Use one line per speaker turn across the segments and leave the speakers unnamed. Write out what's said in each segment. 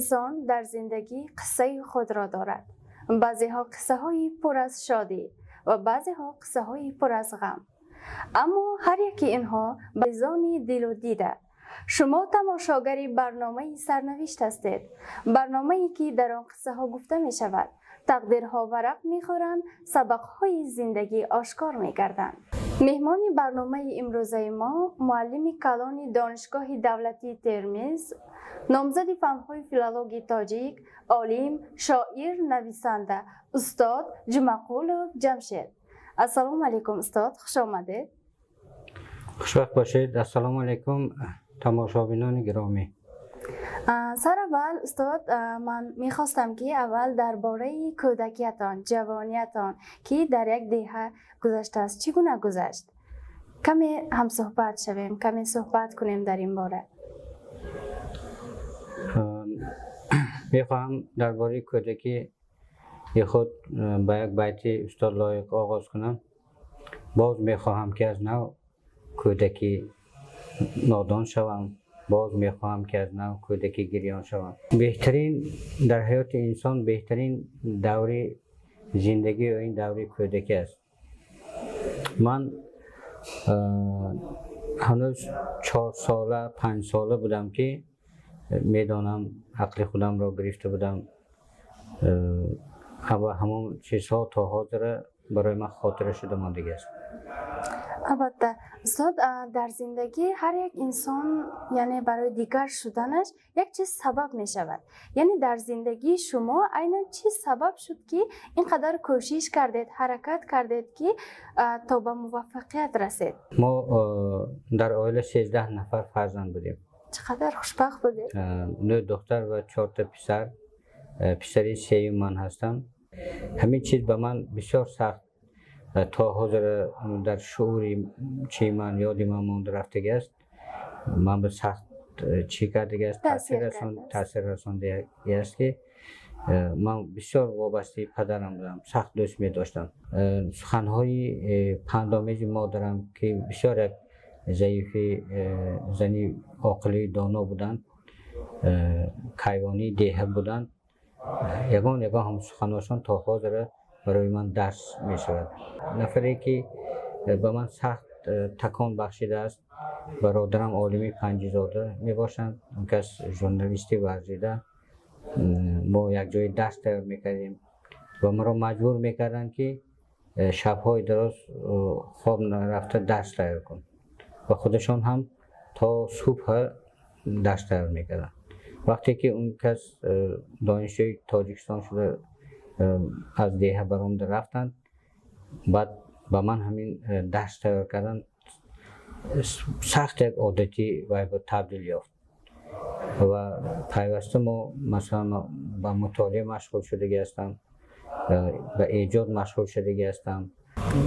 انسان در زندگی قصه خود را دارد. بعضی ها قصه های پر از شادی و بعضی ها قصه های پر از غم. اما هر یکی اینها بیزانی دل و دیده. شما تماشاگری برنامه سرنوشت هستید. برنامه‌ای که در آن قصه ها گفته می شود. تقدیرها ورق می خورند، سبقهای زندگی آشکار می گردند. مهمان برنامه امروزه ما معلم کلان دانشگاه دولتی ترمز، نامزد فنهای فیلولوژی تاجیک، عالم، شاعر، نویسنده، استاد جمعقولوف جمشید. السلام علیکم استاد، خوش آمدید.
خوش وقت باشید. السلام علیکم تماشابینان گرامی.
سر اول استاد من میخواستم که اول درباره کودکیتان، جوانیتان که در یک دهه گذشته است چگونه گذشت کمی هم صحبت شویم، کمی صحبت کنیم در این باره.
میخواهم درباره کودکی خود با یک بیت استاد لایق آغاز کنم. باز میخواهم که از نو کودکی نادان شوم، باز میخواهم که از نو کودکی گریان شوم. بهترین در حیات انسان بهترین دوره زندگی و این دوره کودکی است. من هنوز 4 ساله 5 ساله بودم که میدانم عقل خودم را گرفته بودم و همون چیزها تا حاضر برای من خاطره شده ماندگی است.
البته استاد در زندگی هر یک انسان یعنی برای دیگر شدنش یک چیز سبب می شود. یعنی در زندگی شما عیناً چی سبب شد که اینقدر کوشش کردید، حرکت کردید که تا به موفقیت رسید؟
ما در عائله 13 نفر فرزند بودیم.
چقدر خوشبخت بودید؟
9 دختر و 4 تا پسر. پسری سوم من هستم. همین چیز به من بسیار سخت تا حاضر در شعوری چی من یادی من مانده رفته است. من به سخت چی کرده است، تاثیر رسانده است که من بسیار وابسته پدرم بودم، سخت دوست می داشتم. سخنهای پندآمیز مادرم که بسیار ضعیف زنی عاقلی دانا بودند، کیوانی دیه بودند، یگان هم سخنهاشان تا حاضر برای من درس می شود. نفری که به من سخت تکان بخشیده است برادرم عالمی پنجیزاده می باشند. اون کس ژورنالیستی ورزیده. ما یک جای درس تیار می کردیم و ما را مجبور می کردن که شبهای دراز خواب نرفته درس تیار کن و خودشان هم تا صبح درس تیار می کردن. وقتی که اون کس دانشجوی تاجیکستان شده از دیه برآمده رفتند، بعد با من همین درس تیار کردن سخت یک عادتی و تبدیل یافت و پیوسته ما مثلا با مطالعه مشغول شدگی هستم، به ایجاد مشغول شدگی هستم.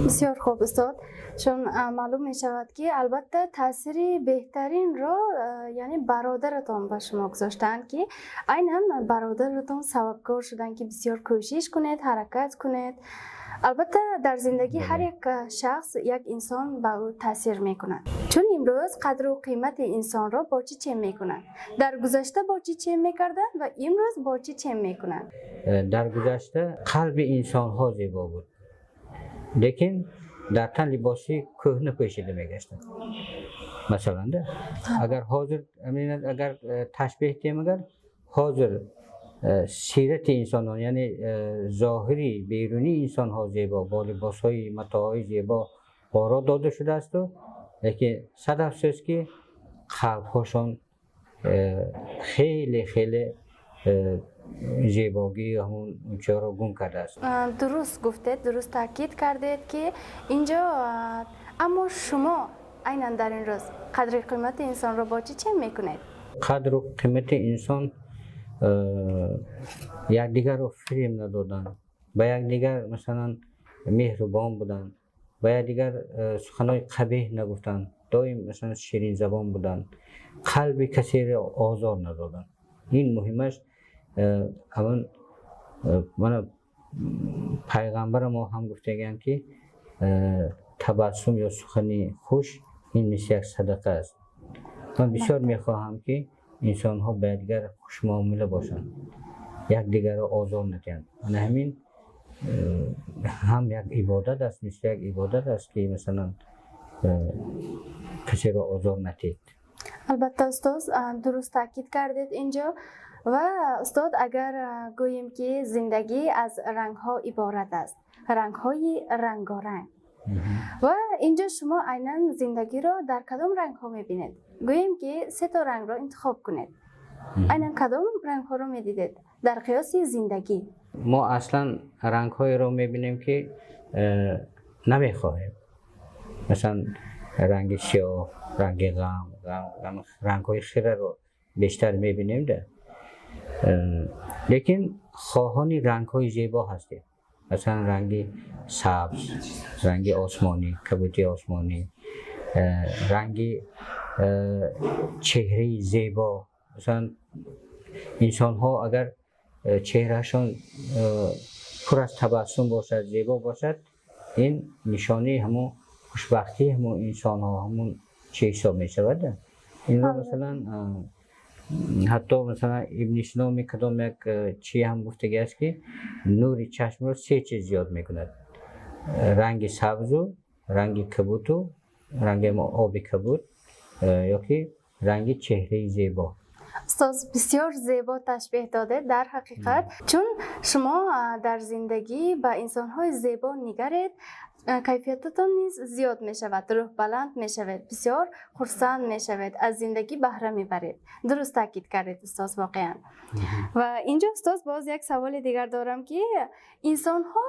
بسیار خوب استاد، چون معلوم می شود که البته تاثیر بهترین را یعنی برادرتان به شما گذاشتن که عیناً برادرتان سببکار شدن که بسیار کوشش کنید، حرکت کنید. البته در زندگی هر یک شخص یک انسان به او تاثیر می کند. چون امروز قدر و قیمت انسان را با چی می کنند؟ در گذشته با چی می کردند و امروز با چی می کنند؟
در گذشته قلب انسان ها زیبا بود، لیکن در تن لباسی کهنه پوشیده میگشتند. مثلا اگر حاضر اگر تشبیه کنیم، اگر حاضر سیرت انسان یعنی ظاهری بیرونی انسان ها زیبا با لباس های متاعی زیبا بارا داده شده است، لیکن صد افسوس که قلب هاشان خیلی زیبایی همون اونچه را گم کرده است.
درست گفتید، درست تاکید کردید که اینجا اما شما عیناً در این روز قدر قیمت انسان را با چی میکنید؟
قدر و قیمت انسان یکدیگر رو فریب ندادن، با یکدیگر مثلا مهربان بودن، با یکدیگر سخنهای قبیح نگفتن، دائم مثلا شیرین زبان بودن، قلب کسی را آزار ندادن. این مهمش. اون من پیغمبر ما هم گفتگن که تبسم یا سخنی خوش این مثل یک صدقه است. من بسیار میخواهم که انسان ها به دیگر خوش معامله باشند، یک دیگر را آزار ندهند. همین هم یک عبادت است، مثل یک عبادت است که مثلا کسی را آزار ندهید.
البته استاد درست تاکید کردید اینجا. و استاد اگر گوییم که زندگی از رنگ ها عبارت است، رنگ های رنگارنگ، و اینجا شما عیناً زندگی را در کدام رنگ ها میبینید؟ گوییم که 3 تا رنگ را انتخاب کنید، عیناً کدام رنگ ها رو میدیدید در قیاس زندگی؟
ما اصلا رنگ های رو میبینیم که نمیخواهیم، مثلا رنگ سیاه، رنگ غم، رنگ های خیره رو بیشتر میبینیم ده. لیکن خواهان رنگ های زیبا هستیم، مثلا رنگ سبز، رنگ آسمانی، کبوتی آسمانی، رنگ چهره زیبا. مثلا انسان ها اگر چهرهشان پر از تبسم باشد، زیبا باشد، این نشانه همون خوشبختی همون انسان ها، همون چه حساب می شود. این رو مثلا حتی مثلا ابن سینا می کدام یک چی هم گفته است که نور چشم رو 3 چیز زیاد می کند: رنگ سبز و رنگ کبوت و رنگ آبی کبوت، یا که رنگ چهره زیبا.
استاد بسیار زیبا تشبیه داده در حقیقت، چون شما در زندگی با انسان‌های زیبا نگرید، کیفیتتان نیز زیاد می شود، روح بلند می شود، بسیار خرسند می شود، از زندگی بهره می برید. درست تاکید کردید استاد واقعا. و اینجا استاد باز یک سوال دیگر دارم که انسان ها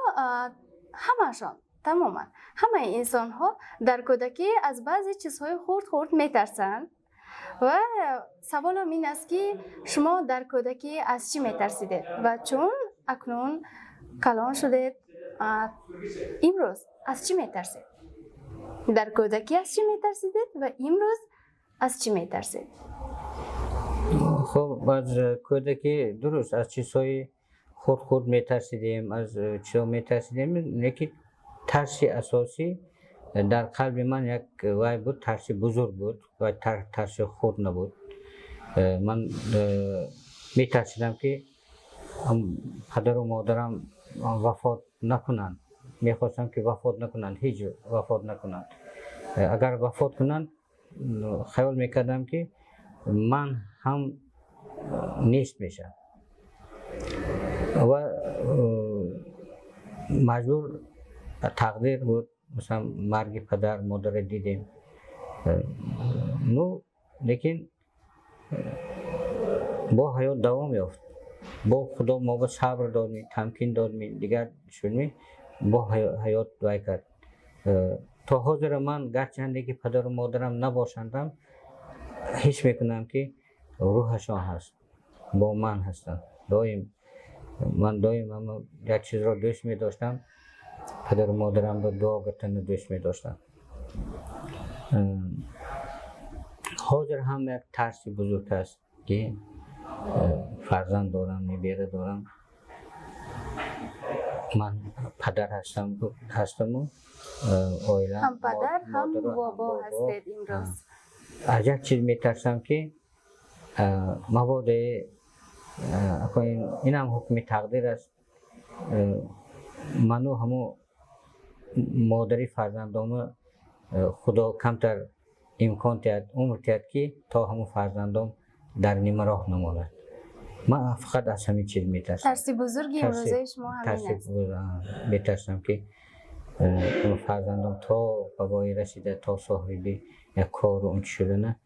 همشان تماما همه انسان ها در کودکی از بعضی چیزهای خرد می ترسند. و سوالم این است که شما در کودکی از چی می ترسیدید و چون اکنون کلان شدید امروز از چی می ترسید؟ در کودکی از چی می ترسیدید و امروز از چی می ترسید؟
خب از کودکی درست از چیزهای خود می ترسیدیم، از چیزها می ترسیدیم، لیکن ترس اساسی در قلب من یک وای بود، ترس بزرگ بود و ترس خود نبود. من می ترسیدم که پدر و مادرم وفات نکنند، می خواستم که وفات نکنند، هیچ وفات نکنند. اگر وفات کنند خیال می کردم که من هم نیست میشم و مجبور تقدیر بود. مثلا مرگ پدر مادر دیدیم نو، لیکن با حیات دوام یافت. با خدا ما با صبر دادیم، تمکین دادیم، دیگر شدیم با حیات دوای کرد. تا حاضر من گرچنده که پدر و مادرم نباشندم، حس میکنم که روحشان هست، با من هستن. من دایم یک چیز را دوست می داشتم، پدر و مادرم را دعا گرتن دوست می داشتم. حاضر هم یک ترسی بزرگ است که فرزند دارم، نیبیره دارم. من پدر هستم و آیلم
هم پدر هم بابا هستید امروز.
از یک چیز می ترسم که مبادا این هم حکم تقدیر است، منو همو مادری فرزندام خدا کمتر امکان تید، عمر تید که تا همو فرزندام در نیمه راه نماند. من فقط از همین چیز میترسم.
ترسی بزرگی امروزه شما همین است.
میترسم که فرزندام تا بابایی رسیده، تا صاحبی یک کار و اون شده نه،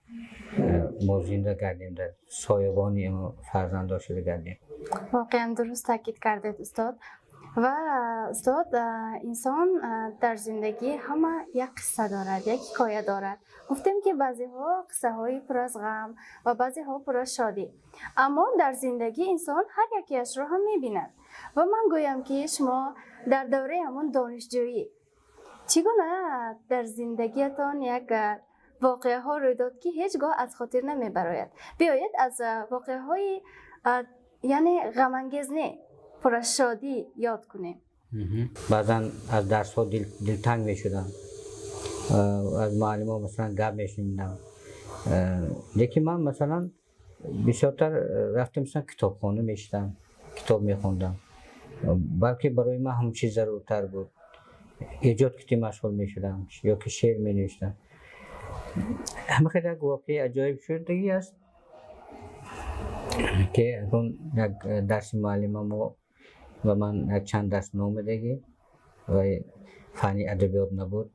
ما زنده گردیم، در سایبانی فرزندا شده گردیم.
واقعا درست تاکید کردید استاد. و استاد، انسان در زندگی همه یک قصه دارد، یک حکایت دارد. گفتیم که بعضی ها قصه های پر از غم و بعضی ها پر از شادی، اما در زندگی انسان هر یکیش رو هم میبیند. و من گویم که شما در دوره همون دانشجویی چگونه در زندگیتان یک واقعه ها روی داد که هیچگاه از خاطر نمیبراید؟ بیایید از واقعه های یعنی غم انگیز نه، پر از شادی یاد کنیم.
بعضا از درس ها دلتنگ می شدم، از معلم ها مثلا گپ می شنیدم، لیکن من مثلا بیشتر رفتم مثلا کتابخانه میشتم کتاب میخوندم بلکه برای من همه چیز ضرورتر بود ایجاد کتی مشغول میشدم یا که شعر می نوشتم همه خیلی یک واقعی عجایب شدگی است که اون یک درس معلمم و من یک چند درس نومدگی و فنی ادبیات نبود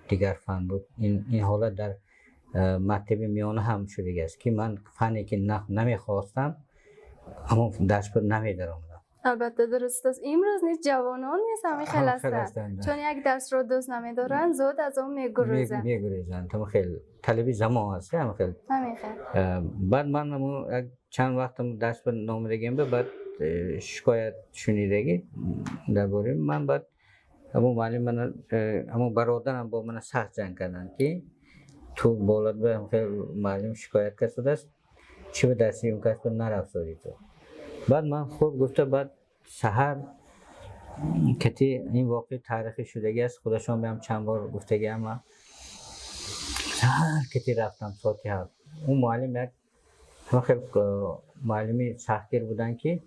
دیگر فن بود این حالت در مکتب میانه هم شده است که من فنی که نمیخواستم اما درس پر نمیدارم
البته درست است امروز نیست جوانان نیست همه خیلی هستند چون یک درس رو دوست نمیدارن زود از اون
میگریزن تو خیلی طلبی زمان هست هم خیلی بعد من چند وقتم درس پر نامدگیم بعد شکایت شنیدگی درباره من بعد اما معلم من اما برادرم با من سخت جنگ کردن که تو بالات به خیلی معلم شکایت کرده است چی به درسی اون کس پر نرفتاری تو بعد من خوب گفته بعد سحر کتی این واقعی تاریخی شدگی است خودشان بهم چند بار گفتگی اما سحر کتی رفتم ساعتی هفت اون معلم یک همه خیلی معلمی سختگیر بودن که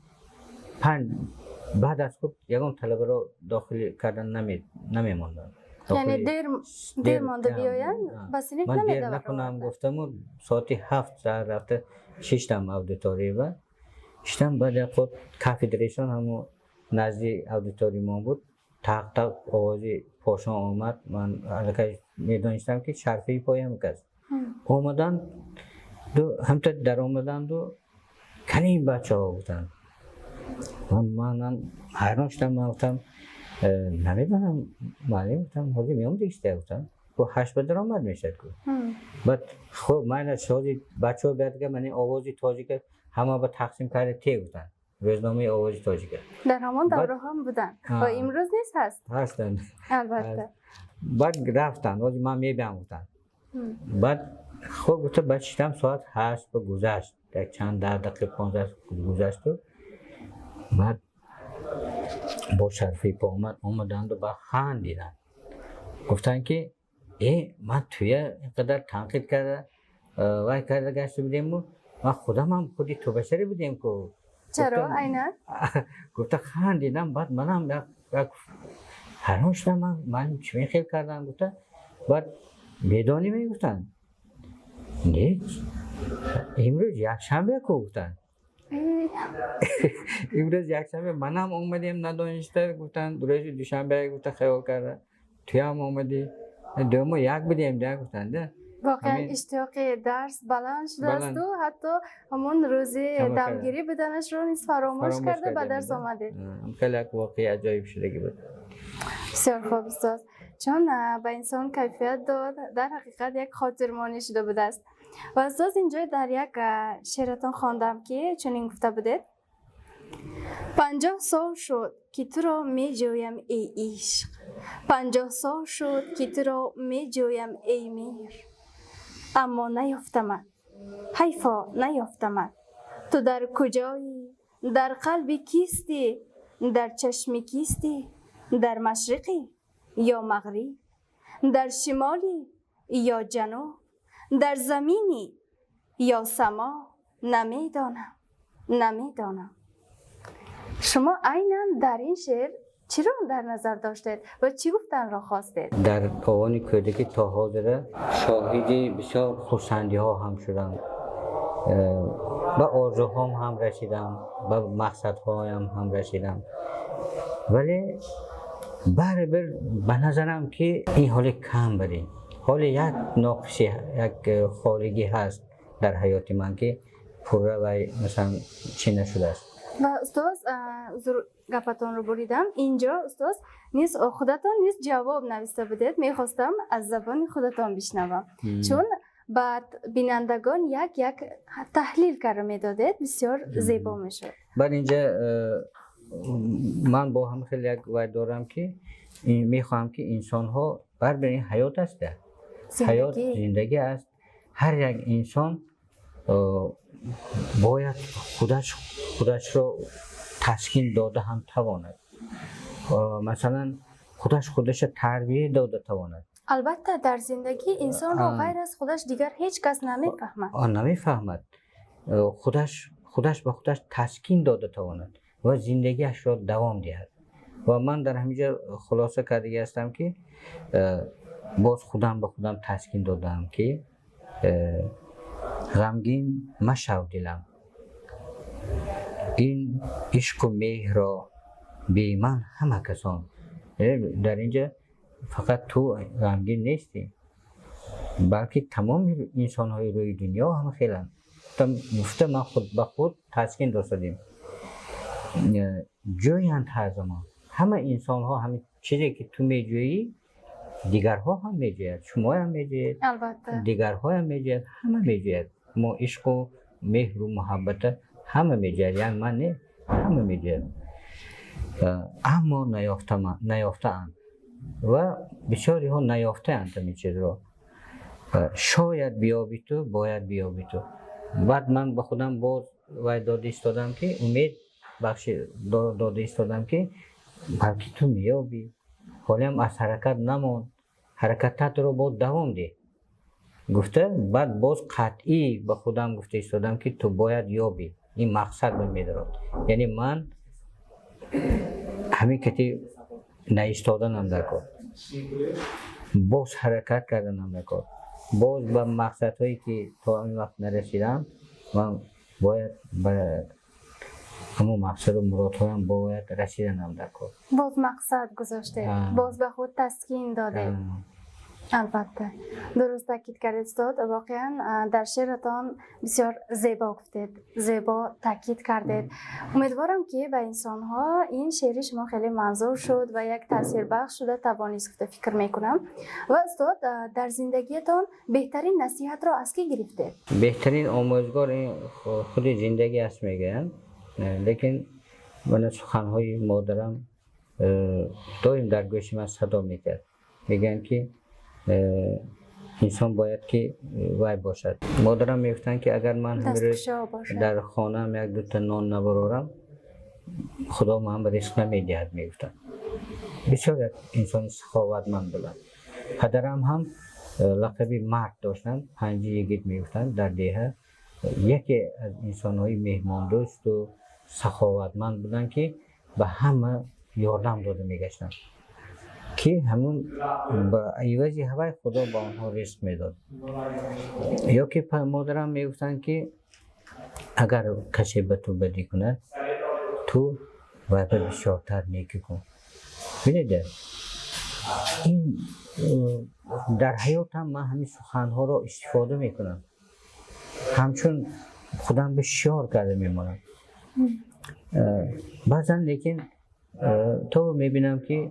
بعد از خود یکم طلبه رو داخل کردن نمیموندن
یعنی دیر مانده بیاین بس نیف
من
نمیده
دیر نکنم گفتم و ساعتی 7 ساعت رفته شیشتم اودیتوری و شیشتم بعد خود کافی دریشان همون نزدی اودیتوری ما بود تق تق آوازی پاشان آمد من علاقه میدانستم که شرفی پایم کس آمدن همتا در آمدن دو کنی بچه ها بودن من حیران شدم من گفتم نمیدونم معلم گفتم حالی میام دیگه گفتم و 8 به درآمد میشد بعد خب من شادی بچه‌ها بیاد که من آوازی تاجیک همه به تقسیم کرده تی گفتن روزنامه آوازی تاجیک
در همون دوره هم بودن و امروز نیست
هستن
البته
بعد رفتن ولی من میبینم گفتن بعد خب گفت بچه‌ام ساعت 8 به گذشت یک چند دقیقه 15 گذشت بعد با شرفی پا اومدند و با خندیدن گفتن که من توی اینقدر تنقید کرده وای کرده گشت بودیم و من خودم هم خودی تو بشری بودیم که
چرا عیناً
گفته خندیدم بعد منم یک حیران شدم من چی خیلی کردم گفته بعد میدانی میگفتن نه امروز یک شنبه که گفتن امروز یک شنبه منم اومدیم ندانسته گفتن روز دوشنبه گفته خیال کرده توی هم اومدی دومو یک بدیم ده گفتن ده
واقعا اشتیاق درس بلند شده است و حتی همون روزی دمگیری بدنش رو نیست فراموش کرده به درس آمده
خیلی یک واقعی عجایب شدگی بود
بسیار خوب استاد چون به انسان کیفیت داد در حقیقت یک خاطرمانی شده بوده است و استاد اینجا در یک شعرتان خواندم که چنین گفته بودید 50 سال شد که تو را می جویم ای عشق 50 سال شد که تو را می جویم ای میر اما نیافتمت حیفا نیافتمت تو در کجایی در قلب کیستی در چشم کیستی در مشرقی یا مغرب در شمالی یا جنوب در زمینی یا سما نمیدانم شما عیناً در این شعر چی رو در نظر داشتید و چی گفتن را خواستید؟
در آوان کودکی تا حاضر شاهدی بسیار خوشندی ها هم شدم به آرزوهام هم رسیدم به مقصدهایم هم رسیدم ولی برابر به نظرم که این حال کم بده حال یک ناقصی یک خارگی هست در حیات من که پره و مثلا چی نشده است
و استاد گپتان رو بریدم اینجا استاد خودتان نیست جواب نوشته بودید میخواستم از زبان خودتان بشنوم چون بعد بینندگان یک تحلیل کرده میدادید بسیار زیبا میشد
بعد اینجا من با هم خیلی یک وعده دارم که میخوام که انسان ها بر این حیات است حیات زندگی است هر یک انسان باید خودش رو تسکین داده هم تواند مثلا خودش تربیه داده تواند
البته در زندگی انسان رو غیر از خودش دیگر هیچ کس نمیفهمد
نمیفهمد خودش به خودش تسکین داده تواند و زندگیش را دوام دهد. و من در همینجا خلاصه کرده هستم که باز خودم به خودم تسکین دادم که غمگین مشو دلم، این عشق و مهر را بی من همه کسان. در اینجا فقط تو غمگین نیستی، بلکه تمام انسان های روی دنیا هم خیلی گفته من خود به خود تسکین دادیم. جویند هر زمان همه انسان ها همین چیزی که تو میجویی دیگرها هم میجوید، شما هم میجوید،
البته
دیگرها هم میجوید، همه میجوید. ما عشق و مهر و محبت همه میجوید، یعنی من نه، همه میجوید. اما نیافته اند و بسیاری ها نیافته اند این چیز را. شاید بیابی تو، باید بیابی تو. بعد من به خودم باز داده ایستادم که امید بخش داده ایستادم که بلکه تو میابی، حالی هم از حرکت نمان، حرکتت رو باید دوام ده گفته. بعد باز قطعی به خودم گفته ایستادم که تو باید یابی، این مقصد به میدارد. یعنی من همین کتی نایستادنم در کار، باز حرکت کردنم در کار، باز به مقصدهایی که تا این وقت نرسیدم من باید به همون مقصد و مرادهایم باید رسیدنم در کار.
باز مقصد گذاشته، باز به خود تسکین داده. البته درست تاکید کردید استاد، واقعا در شعرتان بسیار زیبا گفتید، زیبا تاکید کردید. امیدوارم که به انسان ها این شعر شما خیلی منظور شد و یک تاثیر بخش شده توانست گفته فکر میکنم. و استاد در زندگیتان بهترین نصیحت را از کی گرفتید؟
بهترین آموزگار این خود زندگی است میگن، لیکن من سخنهای مادرم دائم در گوش من صدا میکرد، میگن که انسان باید که وای باشد. مادرم میگفتن که اگر من در خانه هم یک دوتا نان نبرارم خدا من به رزق نمیدهد میگفتن. بسیار انسان سخاوتمند بودن. پدرم هم لقبی مرد داشتن، پنجی یگید میگفتن در دیه. یکی از انسانهای مهمان دوست و سخاوتمند بودن که به همه یاردم داده میگشتن که همون با عوض هوای خدا با آنها رزق میداد. یا که مادرم میگفتن که اگر کسی به تو بدی کند تو باید بسیارتر نیکی کن. ببینید این در حیاتم من همین سخنها را استفاده میکنم، همچون خودم بسیار کرده میمانم. بعضا لیکن تو میبینم که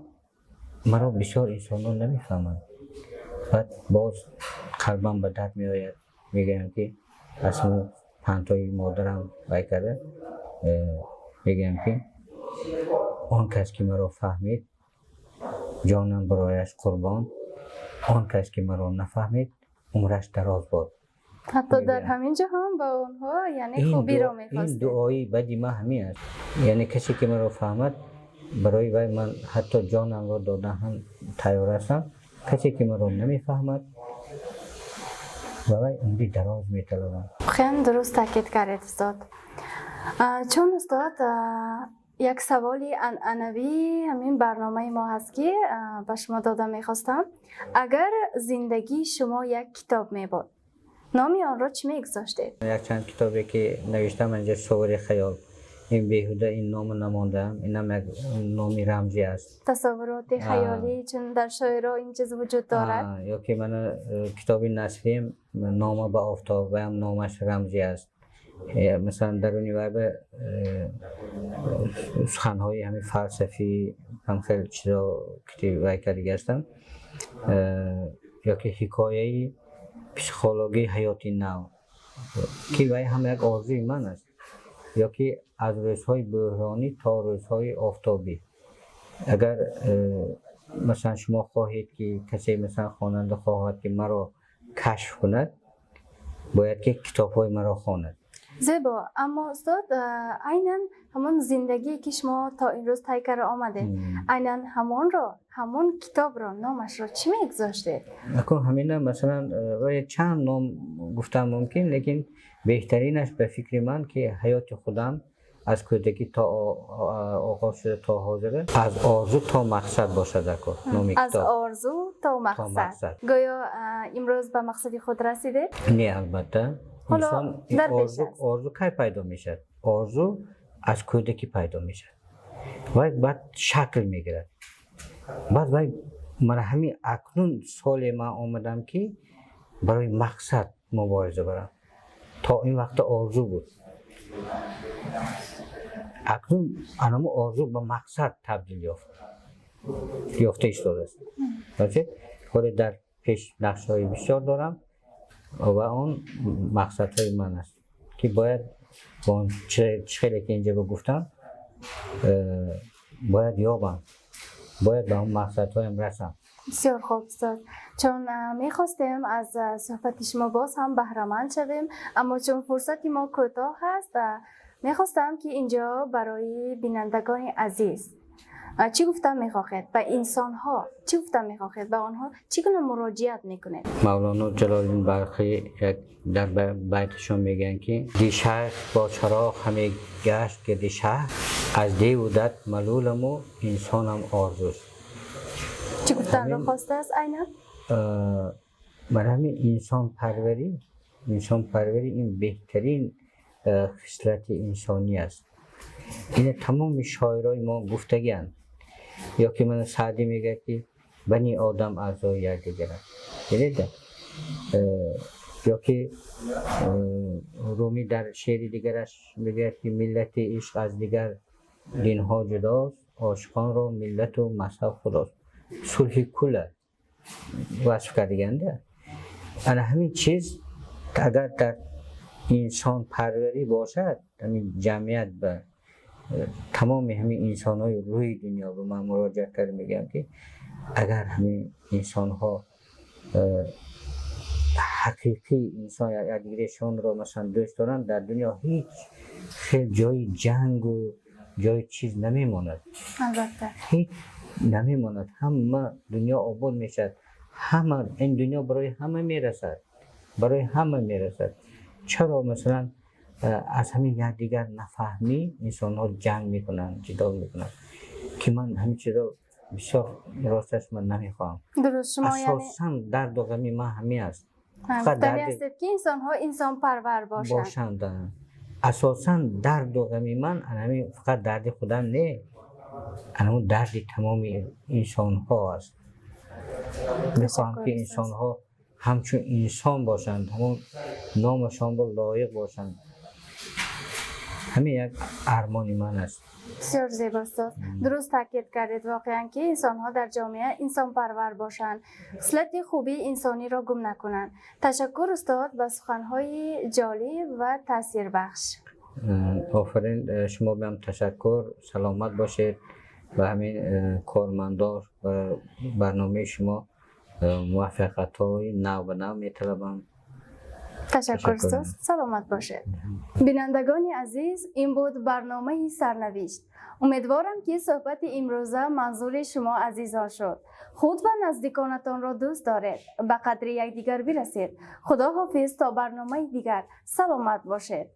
مرا بسیار انسان ها نمیفهمند. بعد باز قلبم به درد میآید، میگم که اصلا پنتای مادرم بای کرده، میگم که آن کس که مرا فهمید جانم برایش قربان، آن کس که مرا نفهمید عمرش دراز باد.
حتی در همین جا هم با اونها یعنی خوبی رو میخواستید.
این دعایی بدی من همین است، یعنی کسی که مرا فهمد برای وای من حتی جانم را دادن هم تیار هستم. کسی که مرا نمیفهمد برای عمری دراز میطلبم.
خیلی درست تاکید کردید استاد. چون استاد یک سوالی عنعنوی همین برنامه ما هست که به شما داده میخواستم، اگر زندگی شما یک کتاب میبود نامی آن را چی میگذاشتید؟
یک چند کتابی که نوشتم اینجا صور خیال، این بیهوده این نام نماندم، این هم یک نامی رمزی است.
تصورات خیالی چون در شاعرها این چیز وجود دارد.
یا که من کتابی نصفیم نامه به آفتاب و هم نامش رمزی است. مثلا درونی و به سخنهای همین فلسفی هم خیلی چیزا کتابی وای کرده هستم. یا که حکایه پسیکولوژی حیاتی نو که وای هم یک آرزوی من است. یا که از روزهای بحرانی تا روزهای آفتابی. اگر مثلا شما خواهید که کسی مثلا خواننده خواهد که مرا کشف کند، باید که کتاب‌های مرا خواند.
زیبا. اما استاد عیناً همون زندگی که شما تا این روز طی کرده آمده، عیناً همون کتاب را نامش را چی میگذاشته؟
اکو همین مثلا چند نام گفتم ممکن، لیکن بهترینش به فکر من که حیات خودم از کودکی تا آغاز شده تا حاضره، از آرزو تا مقصد باشد. اکو نام
از
کتاب
آرزو تا مقصد. گویا امروز به مقصد خود رسیده؟
نه البته. انسان این آرزو کی پیدا میشه؟ آرزو از کودکی پیدا میشه و بعد شکل میگیره. بعد من همین اکنون سال من آمدم که برای مقصد مبارزه برم. تا این وقت آرزو بود، اکنون انم آرزو به مقصد تبدیل یافته ایستاده است. خود در پیش نقشه های بسیار دارم و اون مقصد های من است که باید با اون خیلی که اینجا گفتم باید یابم، باید به اون مقصد هایم رسم.
بسیار خوب استاد. چون میخواستیم از صحبت شما باز هم بهره‌مند شویم، اما چون فرصتی ما کوتاه هست میخواستم که اینجا برای بینندگان عزیز چی گفتم میخواهید به انسان ها، چی گفتم میخواهید به آنها چی گونه مراجعت میکنید؟
مولانا جلال الدین بلخی در بیتشون میگن که دی شهر با چراغ همه گشت که دی شهر از دی و دد ملولم و انسانم آرزوست.
چی گفتن رو خواسته است عیناً؟
من همین انسان پروری این بهترین خصلت انسانی است. این تمام شاعرای ما گفتگی‌اند. یا که من سعدی میگه که بنی آدم اعضای یکدیگرند. دیدید؟ یا که رومی در شعری دیگرش میگه که ملت عشق از دیگر دینها جداست، عاشقان را ملت و مذهب خداست. صلح کله وصف کردگنده. انا همین چیز اگر در انسان پروری باشد، همین جمعیت به تمام همین انسان های روی دنیا به من مراجعه کرد میگم که اگر همین انسان ها حقیقی انسان یا دیگرشون رو مثلا دوست دارن، در دنیا هیچ خیلی جای جنگ و جای چیز نمیماند.
البته
هیچ نمیماند. همه دنیا آباد میشد. همه این دنیا برای همه میرسد. چرا مثلا از همین یکدیگر نفهمی انسان ها جنگ میکنن، جدال میکنن که من همین چیزا بسیار راستش من نمیخوام.
درست. شما یعنی
اساساً درد و غمی من همین است.
فقط است که انسان ها انسان پرور باشند.
اساساً درد و غمی من همین فقط درد خودم نه، همون درد تمام انسان ها است. میخوام که انسان ها همچون انسان باشند، همون نامشان با لایق باشند. همین یک ارمان من است.
بسیار زیبا استاد. درست تاکید کردید واقعا که انسان ها در جامعه انسان پرور باشند، خصلت خوبی انسانی را گم نکنند. تشکر استاد به سخنهای جالب و تاثیر بخش.
آفرین. شما به هم تشکر. سلامت باشید و همین کارمندار و برنامه شما موفقیت های نو به نو می‌طلبم.
تشکر استاد. سلامت باشید. بینندگان عزیز، این بود برنامه سرنوشت. امیدوارم که صحبت امروزه منظور شما عزیزان شد. خود و نزدیکانتان را دوست دارید، به قدر یکدیگر برسید. خدا حافظ تا برنامه دیگر. سلامت باشید.